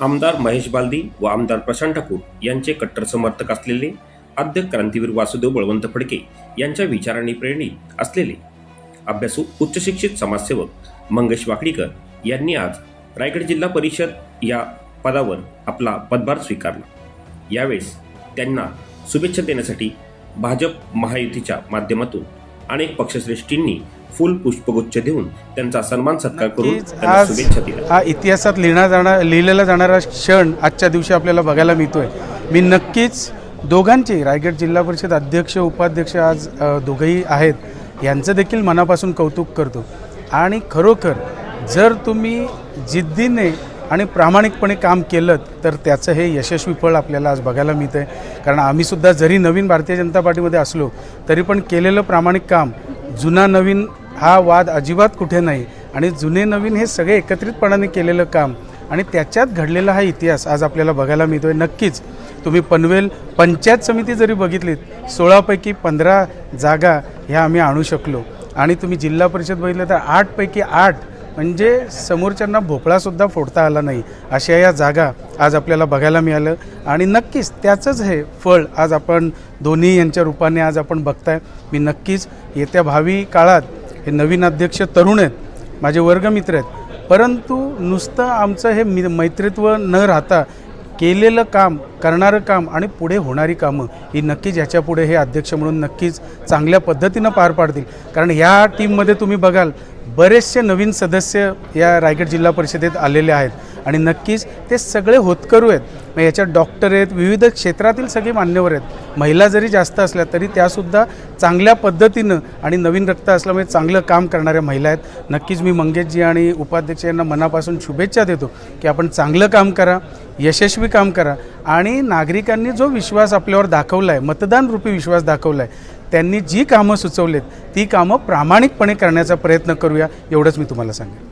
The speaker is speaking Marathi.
आमदार महेश बालदी व आमदार प्रशांत ठाकूर यांचे कट्टर समर्थक असलेले आद्य क्रांतीवीर वासुदेव बळवंत फडके यांच्या विचारांनी प्रेरित असलेले अभ्यासू उच्चशिक्षित समाजसेवक मंगेश वाकडीकर यांनी आज रायगड जिल्हा परिषद या पदावर आपला पदभार स्वीकारला। यावेळेस त्यांना शुभेच्छा देण्यासाठी भाजप महायुतीच्या माध्यमातून अनेक पक्षश्रेष्ठींनी फुल पुष्पगुच्छ देऊन त्यांचा सन्मान सत्कार करून त्यांना शुभेच्छा दिल्या। हा इतिहासात लिहिलेला जाणारा क्षण आजच्या दिवशी आपल्याला बघायला मिळतोय। मी नक्कीच दोघांचे रायगड जिल्हा परिषद अध्यक्ष उपाध्यक्ष आज दोघेही आहेत यांचं देखील मनापासून कौतुक करतो। आणि खरोखर जर तुम्ही जिद्दीने आणि प्रामाणिकपणे काम केलं तर त्याचं हे यशस्वी फळ आपल्याला आज बघायला मिळतंय। कारण आम्ही सुद्धा जरी नवीन भारतीय जनता पार्टीमध्ये असलो तरी पण केलेलं प्रामाणिक काम, जुना नवीन हा वाद अजिबात कुठे नाही आणि जुने नवीन हे सगळे एकत्रितपणाने केलेलं काम आणि त्याच्यात घडलेला हा इतिहास आज आपल्याला बघायला मिळतोय। नक्कीच तुम्ही पनवेल पंचायत समिती जरी बघितलीत 16 पैकी 15 जागा ह्या आम्ही आणू शकलो आणि तुम्ही जिल्हा परिषद बघितलं तर 8 पैकी 8 म्हणजे समोरच्यांना भोपळासुद्धा फोडता आला नाही अशा या जागा आज आपल्याला बघायला मिळालं। आणि नक्कीच त्याचंच हे फळ आज आपण दोन्ही यांच्या रूपाने आज आपण बघताय। मी नक्कीच येत्या भावी काळात हे नवीन अध्यक्ष तरुण आहेत, माझे वर्गमित्र आहेत, परंतु नुसतं आमचं हे मैत्रीत्व न राहता केलेलं काम, करणारं काम आणि पुढे होणारी कामं ही नक्कीच याच्या पुढे हे अध्यक्ष म्हणून नक्कीच चांगल्या पद्धतीनं पार पाडतील। कारण ह्या टीममध्ये तुम्ही बघाल बरेचसे नवीन सदस्य या रायगड जिल्हा परिषदेत आलेले आहेत आणि नक्कीच ते सगळे होतकरू आहेत। मग याच्यात डॉक्टर आहेत, विविध क्षेत्रातील सगळे मान्यवर आहेत, महिला जरी जास्त असल्या तरी त्यासुद्धा चांगल्या पद्धतीनं आणि नवीन रक्त असल्यामुळे चांगलं काम करणाऱ्या महिला आहेत। नक्कीच मी मंगेशजी आणि उपाध्यक्ष यांना मनापासून शुभेच्छा देतो की आपण चांगलं काम करा, यशस्वी काम करा आणि नागरिकांनी जो विश्वास आपल्यावर दाखवला आहे, मतदानरूपी विश्वास दाखवला आहे, त्यांनी जी कामं सुचवलेत ती कामं प्रामाणिकपणे करण्याचा प्रयत्न करूया, एवढंच मी तुम्हाला सांगेन।